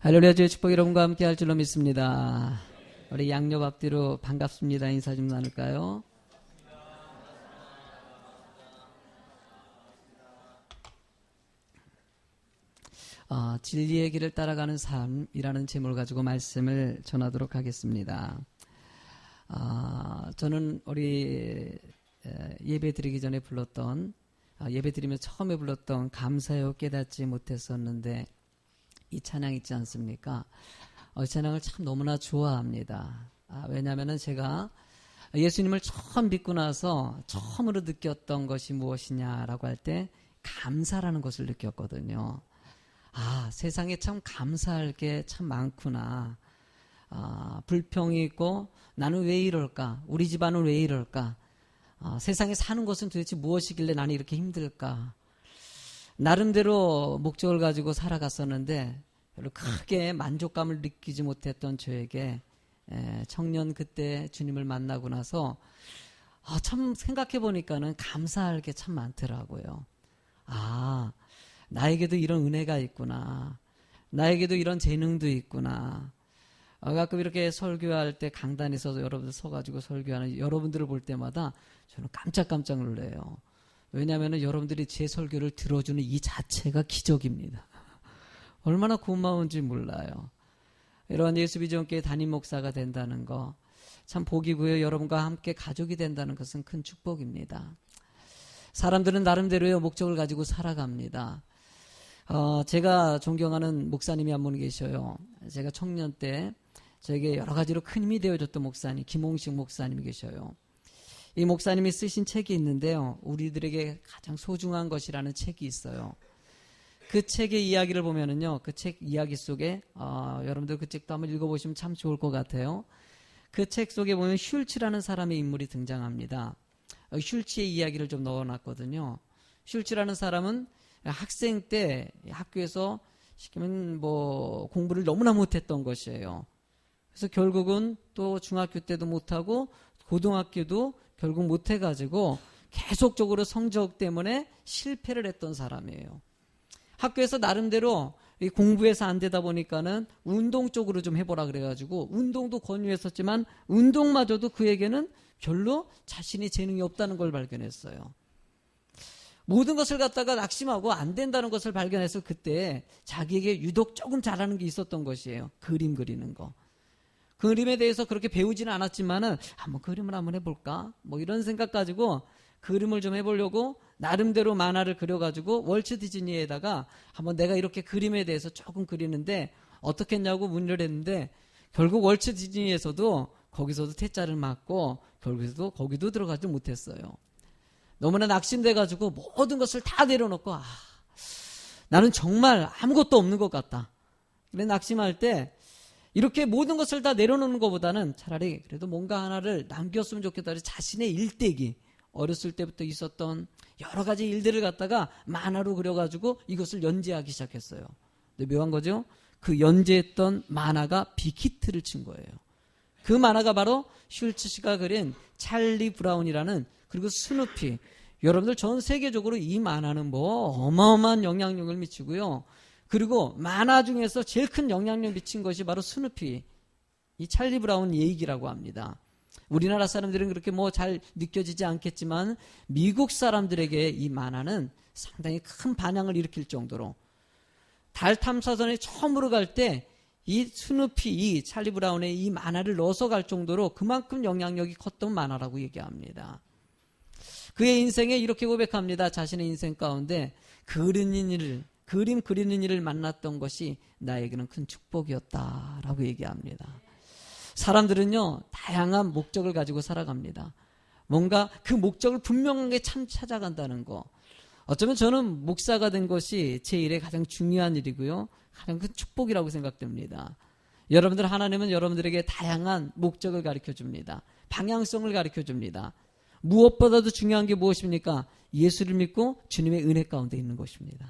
할렐루야, 주의 축복이 여러분과 함께 할 줄로 믿습니다. 우리 양옆 앞뒤로 반갑습니다. 인사 좀 나눌까요? 진리의 길을 따라가는 삶이라는 제목을 가지고 말씀을 전하도록 하겠습니다. 저는 우리 예배 드리기 전에 불렀던, 예배 드리며 처음에 불렀던 감사요 깨닫지 못했었는데 이 찬양 있지 않습니까? 이 찬양을 참 너무나 좋아합니다. 왜냐하면 제가 예수님을 처음 믿고 나서 처음으로 느꼈던 것이 무엇이냐라고 할 때 감사라는 것을 느꼈거든요. 세상에 참 감사할 게 참 많구나. 불평이 있고 나는 왜 이럴까? 우리 집안은 왜 이럴까? 세상에 사는 것은 도대체 무엇이길래 나는 이렇게 힘들까? 나름대로 목적을 가지고 살아갔었는데 별로 크게 만족감을 느끼지 못했던 저에게 청년 그때 주님을 만나고 나서 참 생각해 보니까는 감사할 게 참 많더라고요. 나에게도 이런 은혜가 있구나. 나에게도 이런 재능도 있구나. 가끔 이렇게 설교할 때 강단에서 여러분들 서가지고 설교하는 여러분들을 볼 때마다 저는 깜짝깜짝 놀래요. 왜냐하면 여러분들이 제 설교를 들어주는 이 자체가 기적입니다. 얼마나 고마운지 몰라요. 이런 예수비전교회 담임 목사가 된다는 거 참 복이고요. 여러분과 함께 가족이 된다는 것은 큰 축복입니다. 사람들은 나름대로의 목적을 가지고 살아갑니다. 제가 존경하는 목사님이 한 분 계셔요. 제가 청년 때 저에게 여러 가지로 큰 힘이 되어줬던 목사님, 김홍식 목사님이 계셔요. 이 목사님이 쓰신 책이 있는데요. 우리들에게 가장 소중한 것이라는 책이 있어요. 그 책의 이야기를 보면은요. 그 책 이야기 속에 여러분들 그 책도 한번 읽어보시면 참 좋을 것 같아요. 그 책 속에 보면 슐츠라는 사람의 인물이 등장합니다. 슐츠의 이야기를 좀 넣어놨거든요. 슐츠라는 사람은 학생 때 학교에서 시키면 공부를 너무나 못했던 것이에요. 그래서 결국은 또 중학교 때도 못하고 고등학교도 결국 못해가지고 계속적으로 성적 때문에 실패를 했던 사람이에요. 학교에서 나름대로 공부해서 안 되다 보니까는 운동 쪽으로 좀 해보라 그래가지고 운동도 권유했었지만 운동마저도 그에게는 별로 자신이 재능이 없다는 걸 발견했어요. 모든 것을 갖다가 낙심하고 안 된다는 것을 발견해서 그때 자기에게 유독 조금 잘하는 게 있었던 것이에요. 그림 그리는 거. 그림에 대해서 그렇게 배우지는 않았지만은 한번 그림을 한번 해볼까? 이런 생각 가지고 그림을 좀 해보려고 나름대로 만화를 그려가지고 월트 디즈니에다가 한번 내가 이렇게 그림에 대해서 조금 그리는데 어떻게 했냐고 문의를 했는데 결국 월트 디즈니에서도 거기서도 퇴짜를 맞고 결국에도 거기도 들어가지 못했어요. 너무나 낙심돼가지고 모든 것을 다 내려놓고 나는 정말 아무것도 없는 것 같다. 그래 낙심할 때 이렇게 모든 것을 다 내려놓는 것보다는 차라리 그래도 뭔가 하나를 남겼으면 좋겠다. 자신의 일대기, 어렸을 때부터 있었던 여러 가지 일들을 갖다가 만화로 그려가지고 이것을 연재하기 시작했어요. 근데 묘한 거죠? 그 연재했던 만화가 빅히트를 친 거예요. 그 만화가 바로 슐츠 씨가 그린 찰리 브라운이라는 그리고 스누피. 여러분들 전 세계적으로 이 만화는 어마어마한 영향력을 미치고요. 그리고 만화 중에서 제일 큰 영향력 미친 것이 바로 스누피, 이 찰리 브라운 얘기라고 합니다. 우리나라 사람들은 그렇게 잘 느껴지지 않겠지만 미국 사람들에게 이 만화는 상당히 큰 반향을 일으킬 정도로 달 탐사선에 처음으로 갈 때 이 스누피, 이 찰리 브라운의 이 만화를 넣어서 갈 정도로 그만큼 영향력이 컸던 만화라고 얘기합니다. 그의 인생에 이렇게 고백합니다. 자신의 인생 가운데 그림 그리는 일을 만났던 것이 나에게는 큰 축복이었다라고 얘기합니다. 사람들은요 다양한 목적을 가지고 살아갑니다. 뭔가 그 목적을 분명하게 찾아간다는 거. 어쩌면 저는 목사가 된 것이 제 일의 가장 중요한 일이고요. 가장 큰 축복이라고 생각됩니다. 여러분들 하나님은 여러분들에게 다양한 목적을 가르쳐줍니다. 방향성을 가르쳐줍니다. 무엇보다도 중요한 게 무엇입니까? 예수를 믿고 주님의 은혜 가운데 있는 것입니다.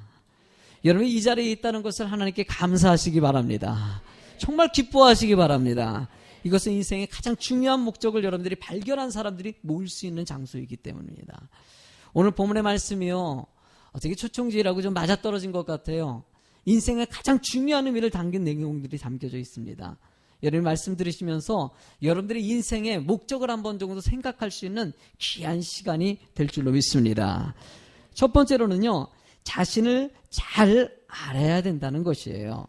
여러분 이 자리에 있다는 것을 하나님께 감사하시기 바랍니다. 정말 기뻐하시기 바랍니다. 이것은 인생의 가장 중요한 목적을 여러분들이 발견한 사람들이 모일 수 있는 장소이기 때문입니다. 오늘 본문의 말씀이요. 어떻게 초청지라고 좀 맞아떨어진 것 같아요. 인생의 가장 중요한 의미를 담긴 내용들이 담겨져 있습니다. 여러분 말씀 들으시면서 여러분들의 인생의 목적을 한번 정도 생각할 수 있는 귀한 시간이 될 줄로 믿습니다. 첫 번째로는요, 자신을 잘 알아야 된다는 것이에요.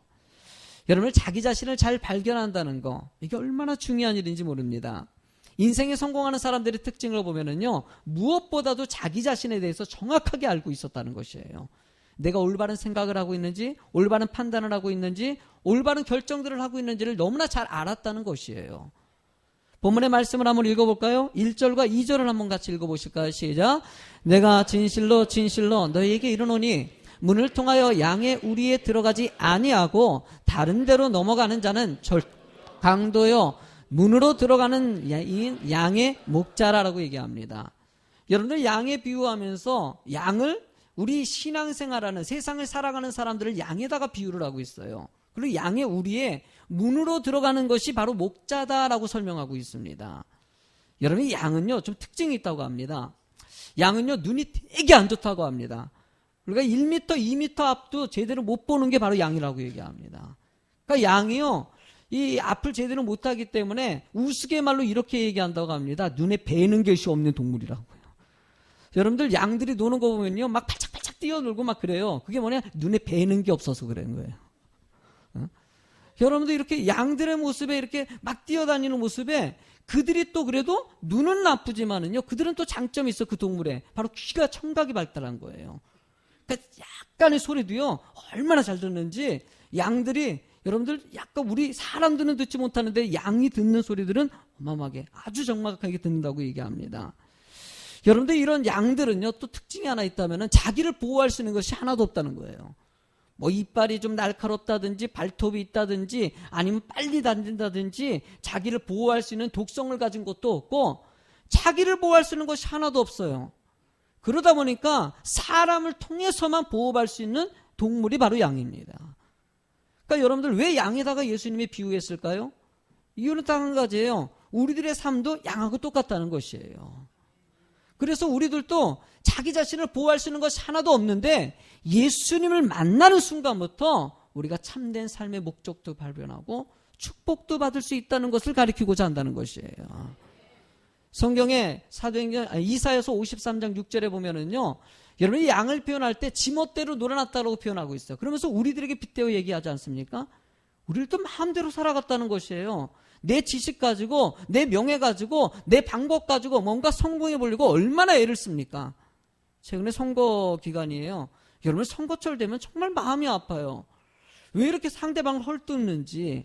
여러분 자기 자신을 잘 발견한다는 거, 이게 얼마나 중요한 일인지 모릅니다. 인생에 성공하는 사람들의 특징을 보면은요, 무엇보다도 자기 자신에 대해서 정확하게 알고 있었다는 것이에요. 내가 올바른 생각을 하고 있는지, 올바른 판단을 하고 있는지, 올바른 결정들을 하고 있는지를 너무나 잘 알았다는 것이에요. 본문의 말씀을 한번 읽어볼까요? 1절과 2절을 한번 같이 읽어보실까요? 시작. 내가 진실로 진실로 너희에게 이르노니 문을 통하여 양의 우리에 들어가지 아니하고 다른 데로 넘어가는 자는 강도요 문으로 들어가는 양의 목자라라고 얘기합니다. 여러분들 양에 비유하면서 양을 우리 신앙생활하는 세상을 살아가는 사람들을 양에다가 비유를 하고 있어요. 그리고 양의 우리에 문으로 들어가는 것이 바로 목자다라고 설명하고 있습니다. 여러분 양은요 좀 특징이 있다고 합니다. 양은요 눈이 되게 안 좋다고 합니다. 그러니까 1m, 2m 앞도 제대로 못 보는 게 바로 양이라고 얘기합니다. 그러니까 양이요 이 앞을 제대로 못하기 때문에 우스갯말로 이렇게 얘기한다고 합니다. 눈에 뵈는 것이 없는 동물이라고요. 여러분들 양들이 노는 거 보면요 막 팔짝팔짝 뛰어놀고 막 그래요. 그게 뭐냐, 눈에 뵈는 게 없어서 그런 거예요. 여러분들 이렇게 양들의 모습에 이렇게 막 뛰어다니는 모습에 그들이 또 그래도 눈은 나쁘지만은요 그들은 또 장점이 있어. 그 동물에 바로 귀가 청각이 발달한 거예요. 그러니까 약간의 소리도요 얼마나 잘 듣는지, 양들이 여러분들 약간 우리 사람들은 듣지 못하는데 양이 듣는 소리들은 어마어마하게 아주 정확하게 듣는다고 얘기합니다. 여러분들 이런 양들은요 또 특징이 하나 있다면은 자기를 보호할 수 있는 것이 하나도 없다는 거예요. 뭐 이빨이 좀 날카롭다든지 발톱이 있다든지 아니면 빨리 다닌다든지 자기를 보호할 수 있는 독성을 가진 것도 없고 자기를 보호할 수 있는 것이 하나도 없어요. 그러다 보니까 사람을 통해서만 보호할 수 있는 동물이 바로 양입니다. 그러니까 여러분들 왜 양에다가 예수님이 비유했을까요? 이유는 딱 한 가지예요. 우리들의 삶도 양하고 똑같다는 것이에요. 그래서 우리들도 자기 자신을 보호할 수 있는 것이 하나도 없는데 예수님을 만나는 순간부터 우리가 참된 삶의 목적도 발견하고 축복도 받을 수 있다는 것을 가리키고자 한다는 것이에요. 성경에 사도행전 이사야서 53장 6절에 보면은요, 여러분이 양을 표현할 때 지멋대로 놀아났다고 표현하고 있어요. 그러면서 우리들에게 빗대어 얘기하지 않습니까? 우리를 또 마음대로 살아갔다는 것이에요. 내 지식 가지고, 내 명예 가지고, 내 방법 가지고 뭔가 성공해 보려고 얼마나 애를 씁니까? 최근에 선거 기간이에요. 여러분 선거철 되면 정말 마음이 아파요. 왜 이렇게 상대방을 헐뜯는지.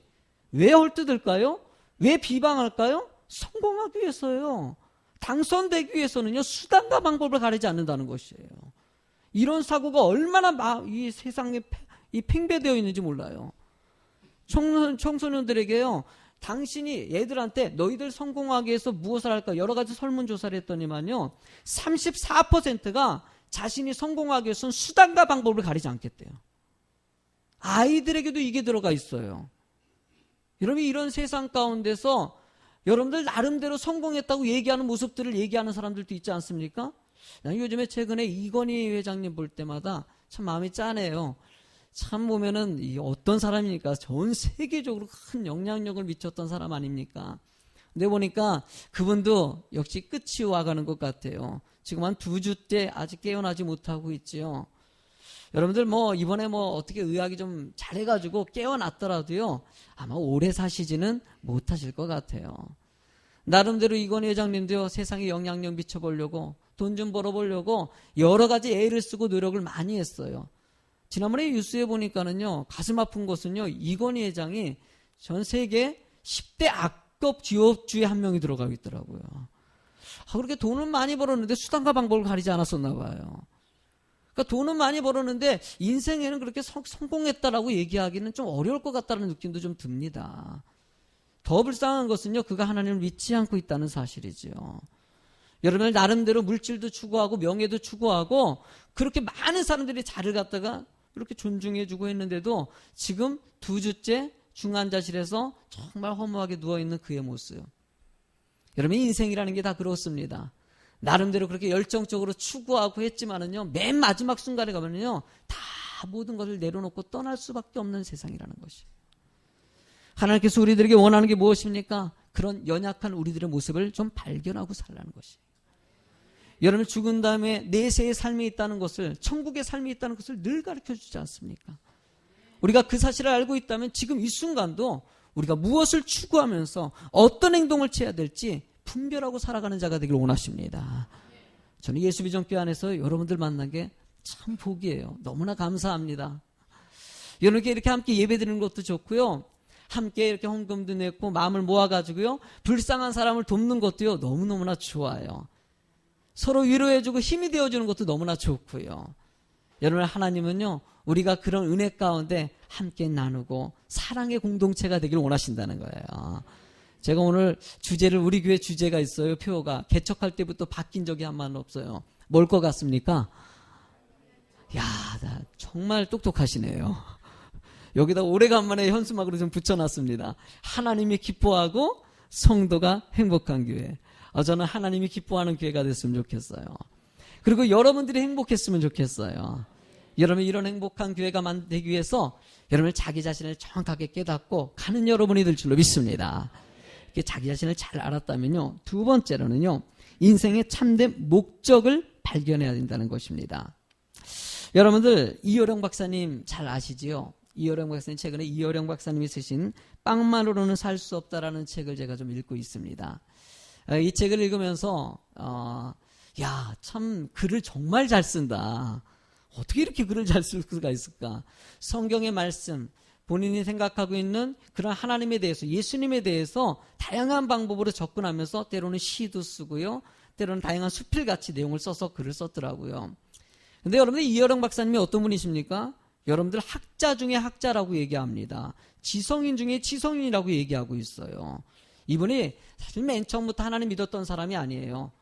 왜 헐뜯을까요? 왜 비방할까요? 성공하기 위해서요. 당선되기 위해서는요 수단과 방법을 가리지 않는다는 것이에요. 이런 사고가 얼마나 이 세상에 팽배되어 있는지 몰라요. 청소년들에게요, 당신이 얘들한테 너희들 성공하기 위해서 무엇을 할까 여러 가지 설문조사를 했더니만요 34%가 자신이 성공하기 위해서는 수단과 방법을 가리지 않겠대요. 아이들에게도 이게 들어가 있어요. 여러분 이런 세상 가운데서 여러분들 나름대로 성공했다고 얘기하는 모습들을 얘기하는 사람들도 있지 않습니까? 요즘에 최근에 이건희 회장님 볼 때마다 참 마음이 짠해요. 참 보면은 어떤 사람이니까 전 세계적으로 큰 영향력을 미쳤던 사람 아닙니까? 근데 보니까 그분도 역시 끝이 와가는 것 같아요. 지금 한 2주째 아직 깨어나지 못하고 있지요. 여러분들 이번에 어떻게 의학이 좀 잘해가지고 깨어났더라도요 아마 오래 사시지는 못하실 것 같아요. 나름대로 이건희 회장님도요 세상에 영향력 미쳐보려고 돈 좀 벌어보려고 여러 가지 애를 쓰고 노력을 많이 했어요. 지난번에 뉴스에 보니까는요 가슴 아픈 것은요 이건희 회장이 전 세계 10대 악업 기업주에 한 명이 들어가고 있더라고요. 그렇게 돈은 많이 벌었는데 수단과 방법을 가리지 않았었나 봐요. 그러니까 돈은 많이 벌었는데 인생에는 그렇게 성공했다라고 얘기하기는 좀 어려울 것 같다는 느낌도 좀 듭니다. 더 불쌍한 것은요 그가 하나님을 믿지 않고 있다는 사실이죠. 여러분 나름대로 물질도 추구하고 명예도 추구하고 그렇게 많은 사람들이 자를 갖다가 이렇게 존중해주고 했는데도 지금 2주째 중환자실에서 정말 허무하게 누워있는 그의 모습. 여러분 인생이라는 게 다 그렇습니다. 나름대로 그렇게 열정적으로 추구하고 했지만은요 맨 마지막 순간에 가면은요 다 다 모든 것을 내려놓고 떠날 수밖에 없는 세상이라는 것이. 하나님께서 우리들에게 원하는 게 무엇입니까? 그런 연약한 우리들의 모습을 좀 발견하고 살라는 것이. 여러분, 죽은 다음에 내세의 삶이 있다는 것을, 천국의 삶이 있다는 것을 늘 가르쳐 주지 않습니까? 우리가 그 사실을 알고 있다면 지금 이 순간도 우리가 무엇을 추구하면서 어떤 행동을 취해야 될지 분별하고 살아가는 자가 되길 원하십니다. 저는 예수비전교회 안에서 여러분들 만난 게 참 복이에요. 너무나 감사합니다. 여러분께 이렇게 함께 예배드리는 것도 좋고요. 함께 이렇게 헌금도 냈고 마음을 모아가지고요. 불쌍한 사람을 돕는 것도요. 너무너무나 좋아요. 서로 위로해주고 힘이 되어주는 것도 너무나 좋고요. 여러분, 하나님은요, 우리가 그런 은혜 가운데 함께 나누고 사랑의 공동체가 되길 원하신다는 거예요. 제가 오늘 주제를, 우리 교회 주제가 있어요. 표가 개척할 때부터 바뀐 적이 한 번 없어요. 뭘 것 같습니까? 야, 나 정말 똑똑하시네요. 여기다 오래간만에 현수막으로 좀 붙여놨습니다. 하나님이 기뻐하고 성도가 행복한 교회. 저는 하나님이 기뻐하는 교회가 됐으면 좋겠어요. 그리고 여러분들이 행복했으면 좋겠어요. 여러분, 이런 행복한 교회가 되기 위해서 여러분 자기 자신을 정확하게 깨닫고 가는 여러분이 될 줄로 믿습니다. 이렇게 자기 자신을 잘 알았다면요, 두 번째로는요, 인생의 참된 목적을 발견해야 된다는 것입니다. 여러분들, 이효령 박사님 잘 아시지요? 이효령 박사님, 최근에 이효령 박사님이 쓰신 빵만으로는 살 수 없다라는 책을 제가 좀 읽고 있습니다. 이 책을 읽으면서 야, 참 글을 정말 잘 쓴다. 어떻게 이렇게 글을 잘 쓸 수가 있을까? 성경의 말씀, 본인이 생각하고 있는 그런 하나님에 대해서, 예수님에 대해서 다양한 방법으로 접근하면서 때로는 시도 쓰고요, 때로는 다양한 수필같이 내용을 써서 글을 썼더라고요. 근데 여러분들, 이효령 박사님이 어떤 분이십니까? 여러분들 학자 중에 학자라고 얘기합니다. 지성인 중에 지성인이라고 얘기하고 있어요. 이분이 사실 맨 처음부터 하나님 믿었던 사람이 아니에요.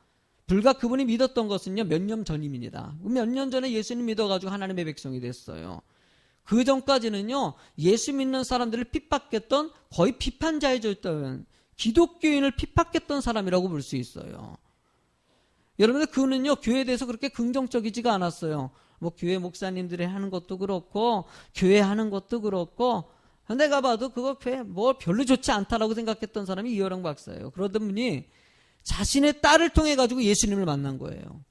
불과 그분이 믿었던 것은요, 몇 년 전입니다. 몇 년 전에 예수님 믿어가지고 하나님의 백성이 됐어요. 그 전까지는요, 예수 믿는 사람들을 핍박했던, 거의 비판자였던, 기독교인을 핍박했던 사람이라고 볼 수 있어요. 여러분들, 그는요, 교회에 대해서 그렇게 긍정적이지가 않았어요. 뭐 교회 목사님들이 하는 것도 그렇고, 교회 하는 것도 그렇고, 내가 봐도 그거 뭐 별로 좋지 않다라고 생각했던 사람이 이효령 박사예요. 그러던 분이 자신의 딸을 통해 가지고 예수님을 만난 거예요.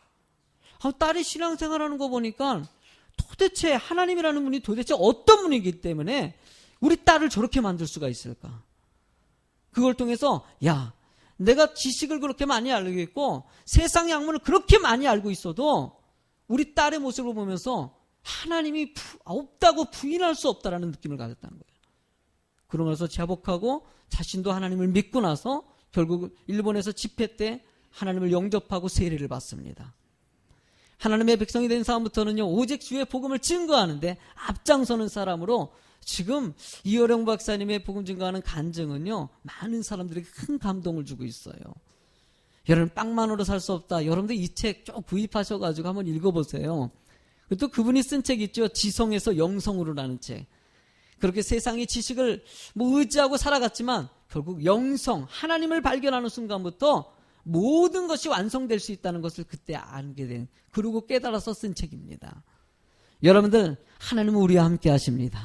딸이 신앙생활하는 거 보니까 도대체 하나님이라는 분이 도대체 어떤 분이기 때문에 우리 딸을 저렇게 만들 수가 있을까? 그걸 통해서, 야, 내가 지식을 그렇게 많이 알고 있고 세상의 학문을 그렇게 많이 알고 있어도 우리 딸의 모습을 보면서 하나님이 없다고 부인할 수 없다라는 느낌을 가졌다는 거예요. 그러면서 자복하고 자신도 하나님을 믿고 나서 결국 일본에서 집회 때 하나님을 영접하고 세례를 받습니다. 하나님의 백성이 된 사람부터는요, 오직 주의 복음을 증거하는데 앞장서는 사람으로 지금 이효령 박사님의 복음 증거하는 간증은요, 많은 사람들에게 큰 감동을 주고 있어요. 여러분, 빵만으로 살 수 없다. 여러분들 이 책 쭉 구입하셔가지고 한번 읽어보세요. 또 그분이 쓴 책 있죠. 지성에서 영성으로라는 책. 그렇게 세상의 지식을 의지하고 살아갔지만 결국 영성, 하나님을 발견하는 순간부터 모든 것이 완성될 수 있다는 것을 그때 알게 된, 그리고 깨달아서 쓴 책입니다. 여러분들, 하나님은 우리와 함께 하십니다.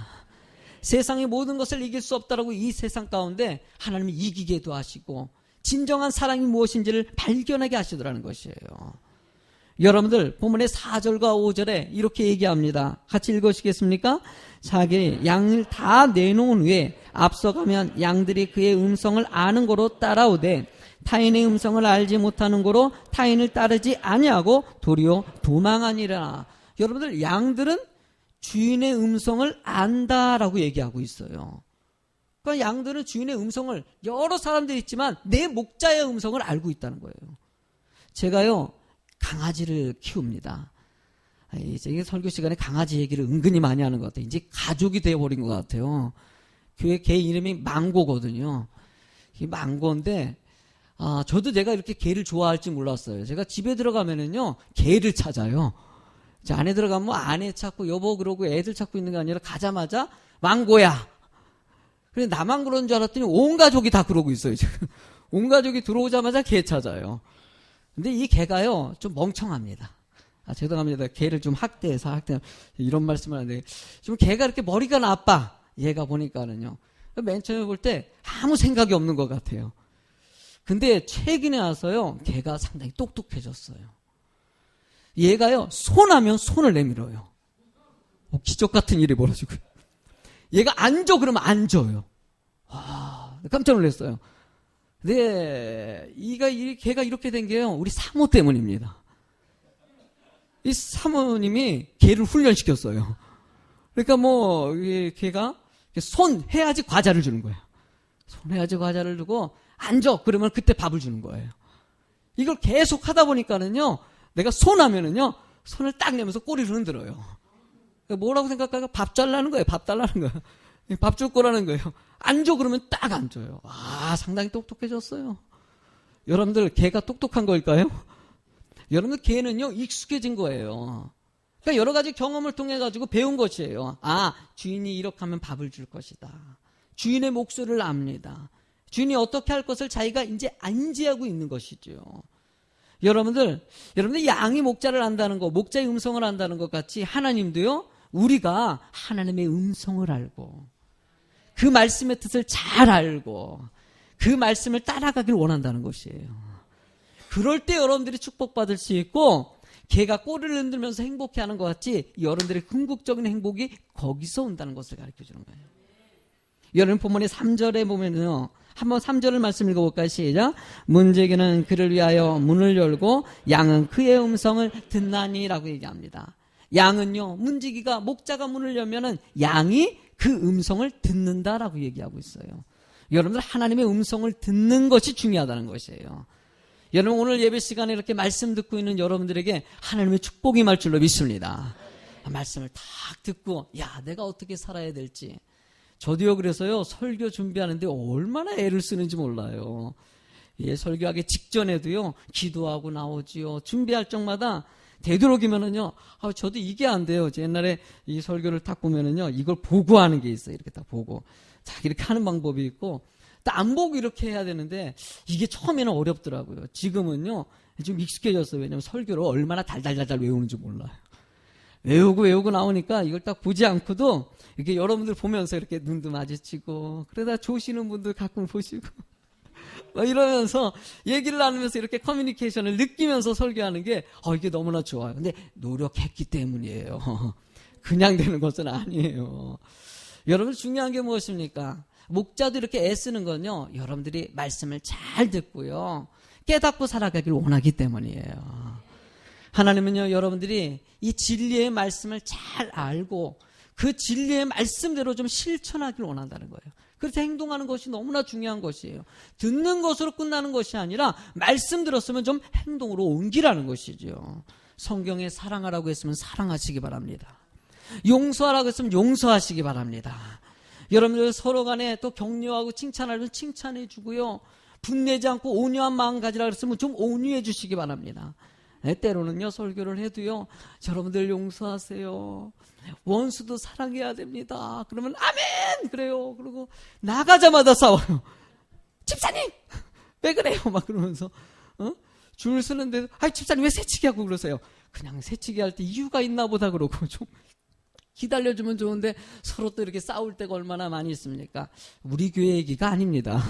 세상의 모든 것을 이길 수 없다라고 이 세상 가운데 하나님이 이기게도 하시고 진정한 사랑이 무엇인지를 발견하게 하시더라는 것이에요. 여러분들, 본문의 4절과 5절에 이렇게 얘기합니다. 같이 읽으시겠습니까? 자기 양을 다 내놓은 후에 앞서가면 양들이 그의 음성을 아는 거로 따라오되 타인의 음성을 알지 못하는 거로 타인을 따르지 아니하고 도리어 도망하니라. 여러분들, 양들은 주인의 음성을 안다라고 얘기하고 있어요. 그러니까 양들은 주인의 음성을, 여러 사람들이 있지만 내 목자의 음성을 알고 있다는 거예요. 제가요, 강아지를 키웁니다. 이제 설교 시간에 강아지 얘기를 은근히 많이 하는 것 같아요. 이제 가족이 되어버린 것 같아요. 교회 개 이름이 망고거든요. 이 망고인데, 저도 내가 이렇게 개를 좋아할지 몰랐어요. 제가 집에 들어가면은요, 개를 찾아요. 제 안에 들어가면 뭐 아내 찾고 여보 그러고 애들 찾고 있는 게 아니라 가자마자 망고야. 그래, 나만 그런 줄 알았더니 온 가족이 다 그러고 있어요, 지금. 온 가족이 들어오자마자 개 찾아요. 근데 이 개가요, 좀 멍청합니다. 죄송합니다. 개를 좀 이런 말씀을 하는데, 좀 개가 이렇게 머리가 나빠. 얘가 보니까는요. 맨 처음에 볼 때 아무 생각이 없는 것 같아요. 근데 최근에 와서요, 개가 상당히 똑똑해졌어요. 얘가요, 손하면 손을 내밀어요. 기적 같은 일이 벌어지고요. 얘가 앉아 그러면 앉아요. 와, 깜짝 놀랐어요. 근데 걔가 이렇게 된 게요, 우리 사모 때문입니다. 이 사모님이 걔를 훈련시켰어요. 그러니까 걔가 손 해야지 과자를 주는 거예요. 손 해야지 과자를 주고 앉아 그러면 그때 밥을 주는 거예요. 이걸 계속 하다 보니까는요, 내가 손하면은요, 손을 딱 내면서 꼬리를 흔들어요. 뭐라고 생각할까? 밥 달라는 거예요. 밥 달라는 거예요. 밥 줄 거라는 거예요. 앉아 그러면 딱 앉아요. 상당히 똑똑해졌어요. 여러분들 개가 똑똑한 걸까요? 여러분들 개는요, 익숙해진 거예요. 그러니까 여러 가지 경험을 통해 가지고 배운 것이에요. 주인이 이렇게 하면 밥을 줄 것이다. 주인의 목소리를 압니다. 주인이 어떻게 할 것을 자기가 이제 안지하고 있는 것이죠. 여러분들 양이 목자를 안다는 거, 목자의 음성을 안다는 것 같이 하나님도요, 우리가 하나님의 음성을 알고 그 말씀의 뜻을 잘 알고 그 말씀을 따라가길 원한다는 것이에요. 그럴 때 여러분들이 축복받을 수 있고, 개가 꼬리를 흔들면서 행복해하는 것 같이 여러분들의 궁극적인 행복이 거기서 온다는 것을 가르쳐주는 거예요. 여러분 본문의 3절에 보면요, 한번 3절을 말씀 읽어볼까요? 시작. 문지기는 그를 위하여 문을 열고 양은 그의 음성을 듣나니라고 얘기합니다. 양은요, 문지기가 목자가 문을 열면은 양이 그 음성을 듣는다라고 얘기하고 있어요. 여러분들 하나님의 음성을 듣는 것이 중요하다는 것이에요. 여러분 오늘 예배 시간에 이렇게 말씀 듣고 있는 여러분들에게 하나님의 축복이 임할 줄로 믿습니다. 말씀을 딱 듣고 내가 어떻게 살아야 될지. 저도요, 그래서요, 설교 준비하는데 얼마나 애를 쓰는지 몰라요. 설교하기 직전에도요, 기도하고 나오지요. 준비할 적마다 되도록이면은요, 저도 이게 안 돼요. 옛날에 이 설교를 딱 보면은요, 이걸 보고 하는 게 있어요. 이렇게 딱 보고. 이렇게 하는 방법이 있고, 또 안 보고 이렇게 해야 되는데, 이게 처음에는 어렵더라고요. 지금은요, 좀 익숙해졌어요. 왜냐면 설교를 얼마나 달달달달 외우는지 몰라요. 외우고 나오니까 이걸 딱 보지 않고도 이렇게 여러분들 보면서 이렇게 눈도 마주치고, 그러다 조시는 분들 가끔 보시고, 이러면서 얘기를 나누면서 이렇게 커뮤니케이션을 느끼면서 설교하는 게, 이게 너무나 좋아요. 근데 노력했기 때문이에요. 그냥 되는 것은 아니에요. 여러분 중요한 게 무엇입니까? 목자도 이렇게 애쓰는 건요, 여러분들이 말씀을 잘 듣고요, 깨닫고 살아가길 원하기 때문이에요. 하나님은요, 여러분들이 이 진리의 말씀을 잘 알고 그 진리의 말씀대로 좀 실천하길 원한다는 거예요. 그래서 행동하는 것이 너무나 중요한 것이에요. 듣는 것으로 끝나는 것이 아니라 말씀 들었으면 좀 행동으로 옮기라는 것이죠. 성경에 사랑하라고 했으면 사랑하시기 바랍니다. 용서하라고 했으면 용서하시기 바랍니다. 여러분들 서로 간에 또 격려하고 칭찬하려면 칭찬해 주고요, 분내지 않고 온유한 마음 가지라 그랬으면 좀 온유해 주시기 바랍니다. 때로는요, 설교를 해도요, 여러분들 용서하세요. 원수도 사랑해야 됩니다. 그러면 아멘! 그래요. 그리고 나가자마자 싸워요. 집사님! 왜 그래요? 막 그러면서, 줄 서는데도, 집사님 왜 새치기 하고 그러세요? 그냥 새치기 할 때 이유가 있나 보다 그러고 좀 기다려주면 좋은데 서로 또 이렇게 싸울 때가 얼마나 많이 있습니까? 우리 교회 얘기가 아닙니다.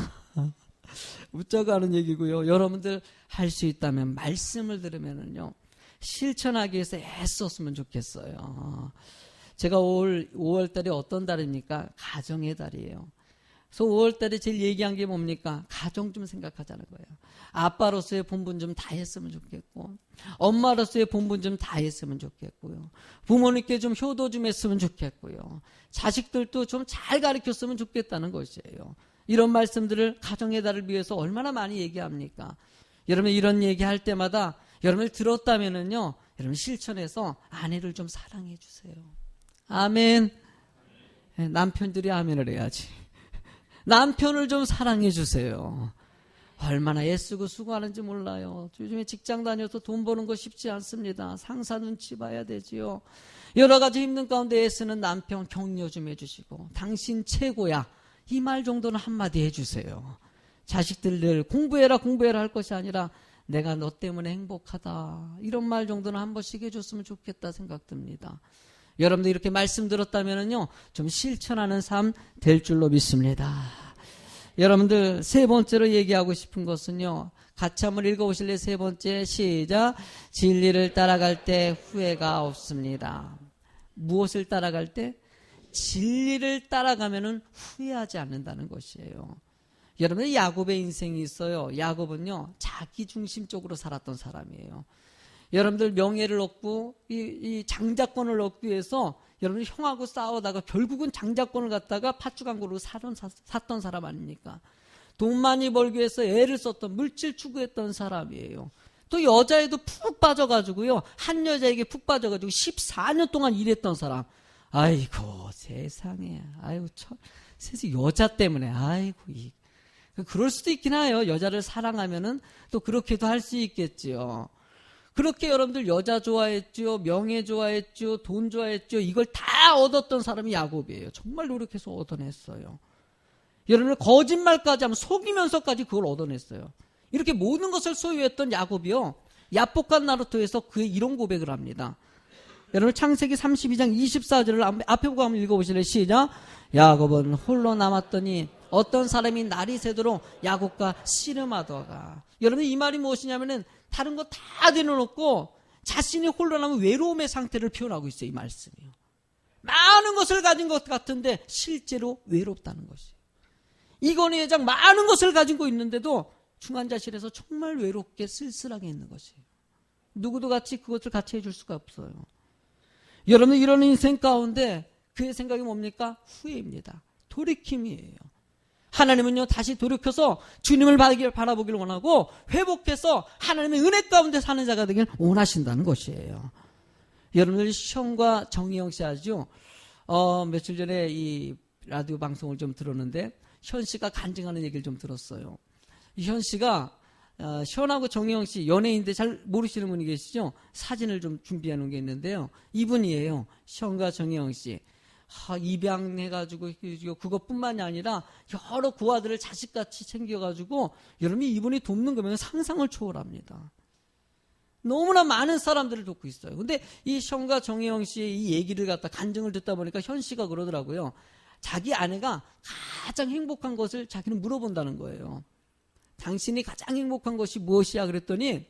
웃자고 하는 얘기고요. 여러분들 할 수 있다면 말씀을 들으면은요, 실천하기 위해서 애썼으면 좋겠어요. 제가 올 5월달이 어떤 달입니까? 가정의 달이에요. 그래서 5월달에 제일 얘기한 게 뭡니까? 가정 좀 생각하자는 거예요. 아빠로서의 본분 좀 다 했으면 좋겠고, 엄마로서의 본분 좀 다 했으면 좋겠고요, 부모님께 좀 효도 좀 했으면 좋겠고요, 자식들도 좀 잘 가르쳤으면 좋겠다는 것이에요. 이런 말씀들을 가정의 달을 위해서 얼마나 많이 얘기합니까? 여러분 이런 얘기할 때마다 여러분을 들었다면은요, 여러분 실천해서 아내를 좀 사랑해 주세요. 아멘. 남편들이 아멘을 해야지. 남편을 좀 사랑해 주세요. 얼마나 애쓰고 수고하는지 몰라요. 요즘에 직장 다녀서 돈 버는 거 쉽지 않습니다. 상사 눈치 봐야 되지요. 여러 가지 힘든 가운데 애쓰는 남편 격려 좀 해주시고, 당신 최고야, 이 말 정도는 한마디 해주세요. 자식들 늘 공부해라 할 것이 아니라 내가 너 때문에 행복하다. 이런 말 정도는 한 번씩 해줬으면 좋겠다 생각됩니다. 여러분들 이렇게 말씀 들었다면요, 좀 실천하는 삶 될 줄로 믿습니다. 여러분들 세 번째로 얘기하고 싶은 것은요, 같이 한번 읽어보실래요? 세 번째, 시작. 진리를 따라갈 때 후회가 없습니다. 무엇을 따라갈 때? 진리를 따라가면은 후회하지 않는다는 것이에요. 여러분, 야곱의 인생이 있어요. 야곱은요, 자기 중심적으로 살았던 사람이에요. 여러분들 명예를 얻고 이 장자권을 얻기 위해서 여러분들 형하고 싸우다가 결국은 장자권을 갖다가 팥죽한고로 샀던 사람 아닙니까? 돈 많이 벌기 위해서 애를 썼던, 물질 추구했던 사람이에요. 또 여자에도 푹 빠져가지고요, 한 여자에게 푹 빠져가지고 14년 동안 일했던 사람. 아이고 세상에, 아이고 세상 여자 때문에, 아이고 그럴 수도 있긴 해요. 여자를 사랑하면은 또 그렇게도 할 수 있겠지요. 그렇게 여러분들 여자 좋아했죠, 명예 좋아했죠, 돈 좋아했죠. 이걸 다 얻었던 사람이 야곱이에요. 정말 노력해서 얻어냈어요. 여러분들 거짓말까지 하면 속이면서까지 그걸 얻어냈어요. 이렇게 모든 것을 소유했던 야곱이요, 야복간 나루토에서 그의 이런 고백을 합니다. 여러분 창세기 32장 24절을 앞에 보고 한번 읽어보실래요? 시작. 야곱은 홀로 남았더니 어떤 사람이 날이 새도록 야곱과 씨름하다가. 여러분 이 말이 무엇이냐면은 다른 거 다 내려놓고 자신이 홀로 남은 외로움의 상태를 표현하고 있어요. 이 말씀이요. 많은 것을 가진 것 같은데 실제로 외롭다는 것이에요. 이건희 회장 많은 것을 가지고 있는데도 중환자실에서 정말 외롭게 쓸쓸하게 있는 것이에요. 누구도 그것을 같이 해줄 수가 없어요. 여러분 이런 인생 가운데 그의 생각이 뭡니까? 후회입니다. 돌이킴이에요. 하나님은요, 다시 돌이켜서 주님을 바라보기를 원하고 회복해서 하나님의 은혜 가운데 사는 자가 되길 원하신다는 것이에요. 여러분들 시험과 정희영 씨 아죠? 며칠 전에 이 라디오 방송을 좀 들었는데 현 씨가 간증하는 얘기를 좀 들었어요. 현 씨가 현하고 정희영 씨 연예인인데 잘 모르시는 분이 계시죠? 사진을 좀 준비해 놓은 게 있는데요. 이분이에요. 현과 정희영 씨. 입양해가지고 그것뿐만이 아니라 여러 고아들을 자식같이 챙겨가지고 여러분이 이분이 돕는 거면 상상을 초월합니다. 너무나 많은 사람들을 돕고 있어요. 근데 이 현과 정혜영 씨의 이 얘기를 갖다 간증을 듣다 보니까 현 씨가 그러더라고요. 자기 아내가 가장 행복한 것을 자기는 물어본다는 거예요. 당신이 가장 행복한 것이 무엇이야? 그랬더니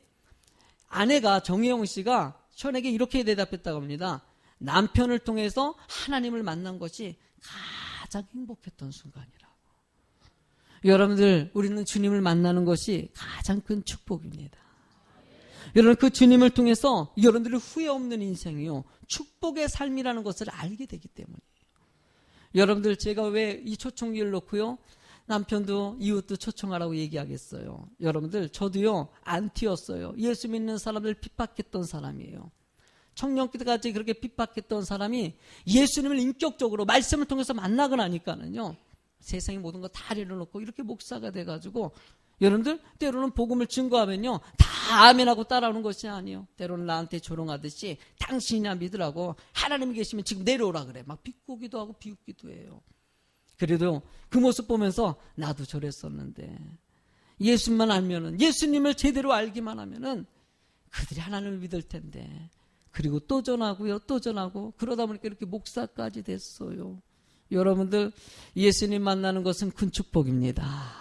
아내가 정혜영 씨가 현에게 이렇게 대답했다고 합니다. 남편을 통해서 하나님을 만난 것이 가장 행복했던 순간이라고. 여러분들 우리는 주님을 만나는 것이 가장 큰 축복입니다. 여러분 그 주님을 통해서 여러분들의 후회 없는 인생이요, 축복의 삶이라는 것을 알게 되기 때문이에요. 여러분들 제가 왜 이 초청기를 놓고요, 남편도 이웃도 초청하라고 얘기하겠어요. 여러분들 저도요 안티였어요. 예수 믿는 사람들 핍박했던 사람이에요. 청년 때까지 그렇게 핍박했던 사람이 예수님을 인격적으로 말씀을 통해서 만나고 나니까는요, 세상의 모든 거 다 내려놓고 이렇게 목사가 돼가지고 여러분들 때로는 복음을 증거하면요 다 아멘하고 따라오는 것이 아니에요. 때로는 나한테 조롱하듯이 당신이나 믿으라고, 하나님이 계시면 지금 내려오라 그래. 막 비꼬기도 하고 비웃기도 해요. 그래도 그 모습 보면서 나도 저랬었는데, 예수님만 알면은, 예수님을 제대로 알기만 하면은 그들이 하나님을 믿을 텐데. 그리고 또 전하고요, 또 전하고, 그러다 보니까 이렇게 목사까지 됐어요. 여러분들 예수님 만나는 것은 큰 축복입니다.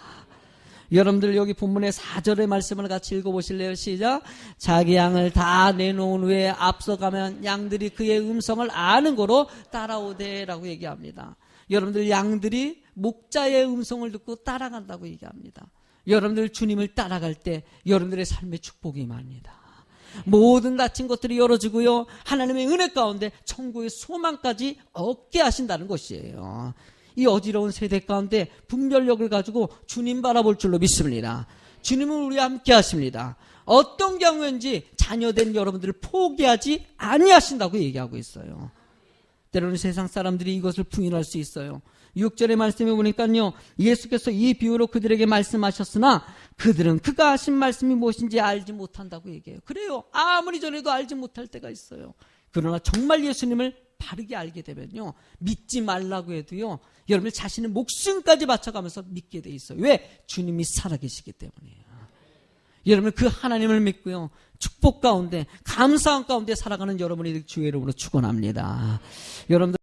여러분들 여기 본문의 4절의 말씀을 같이 읽어보실래요? 시작. 자기 양을 다 내놓은 후에 앞서가면 양들이 그의 음성을 아는 거로 따라오되라고 얘기합니다. 여러분들 양들이 목자의 음성을 듣고 따라간다고 얘기합니다. 여러분들 주님을 따라갈 때 여러분들의 삶의 축복이 임합니다. 모든 닫힌 것들이 열어지고요, 하나님의 은혜 가운데 천국의 소망까지 얻게 하신다는 것이에요. 이 어지러운 세대 가운데 분별력을 가지고 주님 바라볼 줄로 믿습니다. 주님은 우리와 함께 하십니다. 어떤 경우인지 자녀된 여러분들을 포기하지 아니하신다고 얘기하고 있어요. 때로는 세상 사람들이 이것을 부인할 수 있어요. 6절의 말씀에 보니까요, 예수께서 이 비유로 그들에게 말씀하셨으나 그들은 그가 하신 말씀이 무엇인지 알지 못한다고 얘기해요. 그래요. 아무리 전해도 알지 못할 때가 있어요. 그러나 정말 예수님을 바르게 알게 되면요, 믿지 말라고 해도요, 여러분 자신의 목숨까지 바쳐가면서 믿게 돼 있어요. 왜? 주님이 살아계시기 때문이에요. 여러분 그 하나님을 믿고요. 축복 가운데 감사한 가운데 살아가는 여러분이 주의 이름으로 축원합니다. 여러분들